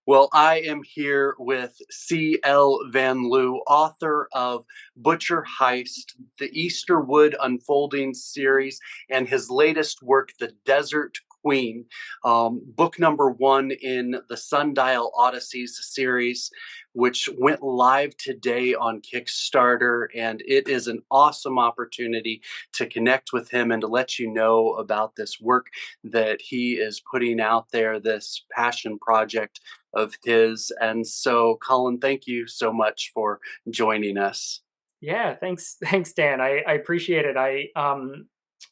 Well, I am here with C.L. Van Liew, author of Butcher Heist, the Easterwood Unfolding series, and his latest work, The Desert Queen, book number one in the Sundial Odysseys series, which went live today on Kickstarter. And it is an awesome opportunity to connect with him and to let you know about this work that he is putting out there, this passion project of his. And so, Colin, thank you so much for joining us. Yeah, thanks, thanks, Dan. I appreciate it. I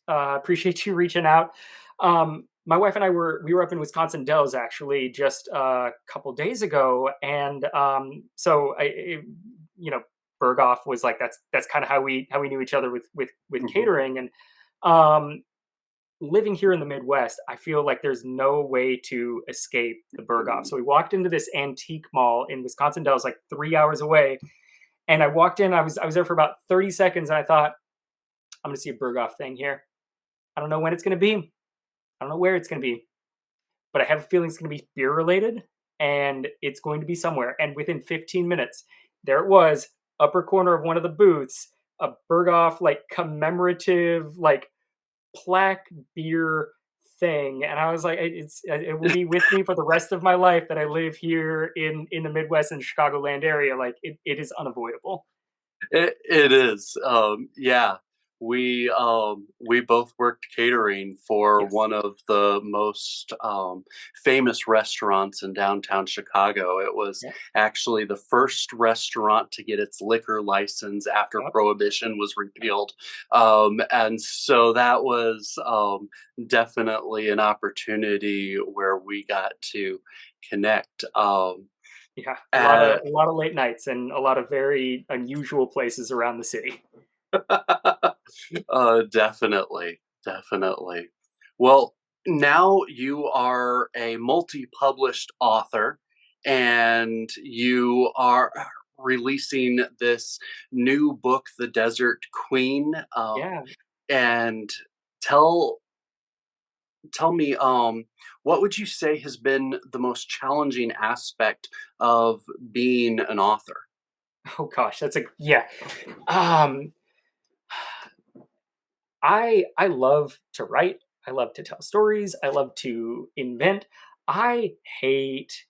appreciate you reaching out. My wife and we were up in Wisconsin Dells actually just a couple days ago, and you know, Berghoff was like that's kind of how we knew each other with Mhm. catering, and um, living here in the Midwest, I feel like there's no way to escape the Berghoff. So we walked into this antique mall in Wisconsin Dells, like 3 hours away, and I walked in. I was there for about 30 seconds, and I thought, I'm gonna see a Berghoff thing here. I don't know when it's gonna be. I don't know where it's gonna be, but I have a feeling it's gonna be beer related, and it's going to be somewhere. And within 15 minutes, there it was, upper corner of one of the booths, a Berghoff like commemorative like plaque beer thing, and I was like, it will be with me for the rest of my life that I live here in the Midwest and Chicagoland area. Like it is unavoidable. It is. Yeah. We both worked catering for Yes. one of the most famous restaurants in downtown Chicago. It was Yeah. actually the first restaurant to get its liquor license after Yep. Prohibition was repealed. And so that was definitely an opportunity where we got to connect. Yeah. Uh, A lot of late nights and a lot of very unusual places around the city. Definitely, definitely. Well, now you are a multi-published author, and you are releasing this new book, The Desert Queen. Yeah. And tell tell me, what would you say has been the most challenging aspect of being an author? Oh gosh, that's a yeah. Um, I love to write. I love to tell stories. I love to invent. I hate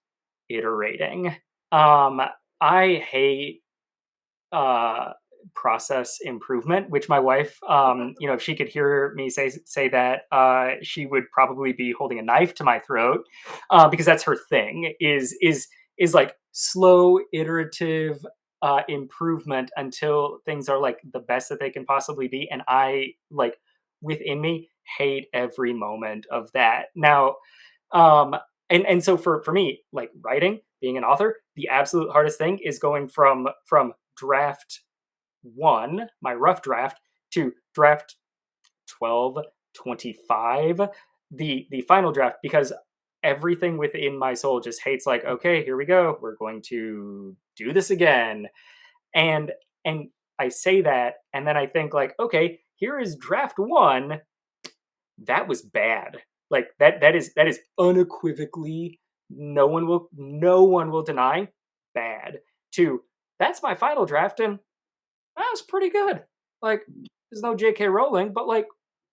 iterating. Um, I hate uh process improvement, which my wife, if she could hear me say that, she would probably be holding a knife to my throat, because that's her thing, is like slow iterative improvement until things are like the best that they can possibly be, and I like within me hate every moment of that now. um and so for me, like writing, being an author, the absolute hardest thing is going from draft one, my rough draft, to draft 12, 25, the final draft, because everything within my soul just hates, like, okay, here we go. We're going to do this again. And and I say that, and then I think like, okay, here is draft one. That was bad. Like that is unequivocally, no one will deny, bad. Two, that's my final draft, and that was pretty good. Like, there's no J.K. Rowling, but like,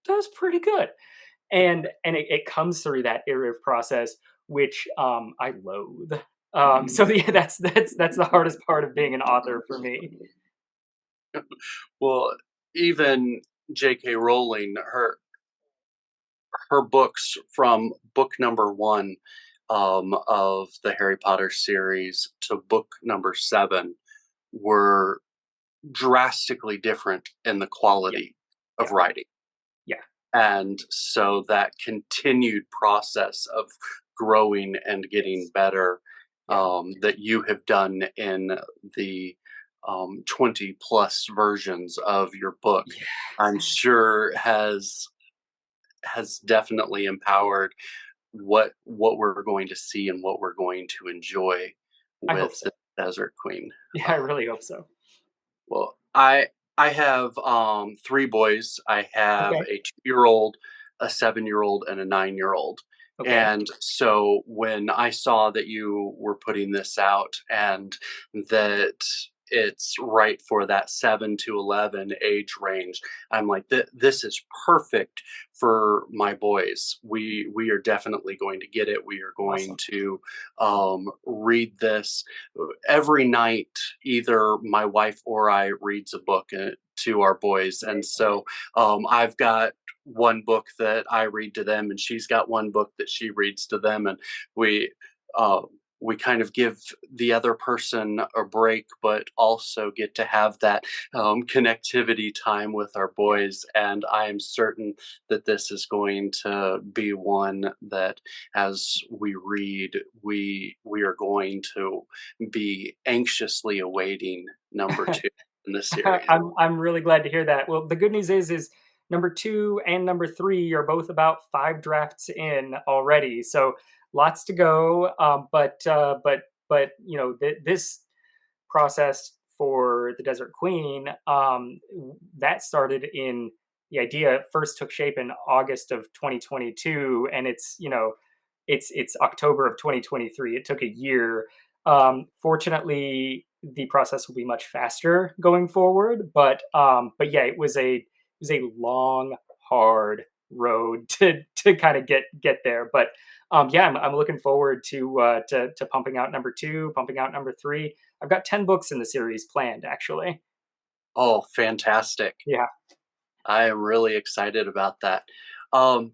that was pretty good. And it comes through that iterative process, which I loathe. So yeah, that's the hardest part of being an author for me. Well, even J.K. Rowling, her books from book number one of the Harry Potter series to book number seven were drastically different in the Yeah, quality of yeah, writing. yeah. And so that continued process of growing and getting better, Yeah. that you have done in the 20 plus versions of your book, Yeah. I'm sure has definitely empowered what we're going to see and what we're going to enjoy I hope with so. the Desert Queen. Yeah, I Um, really hope so. well, I have three boys. I have Okay. a 2-year old, a 7-year old, and a 9-year old. Okay. And so when I saw that you were putting this out and that it's right for that 7 to 11 age range, I'm like, this is perfect for my boys. We are definitely going to get it. We are going Awesome. to read this every night. Either my wife or I reads a book to our boys, and so I've got one book that I read to them, and she's got one book that she reads to them, and we uh, we kind of give the other person a break, but also get to have that connectivity time with our Yeah. boys. And I am certain that this is going to be one that, as we read, we are going to be anxiously awaiting number two in the series. I'm really glad to hear that. Well, the good news is number 2 and number 3 are both about 5 drafts in already, so lots to go. But you know, this process for the Desert Queen, that started in the idea first took shape in August of 2022, and it's, you know, it's October of 2023. It took a year. Fortunately, the process will be much faster going forward, but yeah, it was a long, hard road to kind of get there. But yeah, I'm looking forward to pumping out number 2, pumping out number 3. I've got 10 books in the series planned, actually. Oh, fantastic. Yeah. I am really excited about that. Um,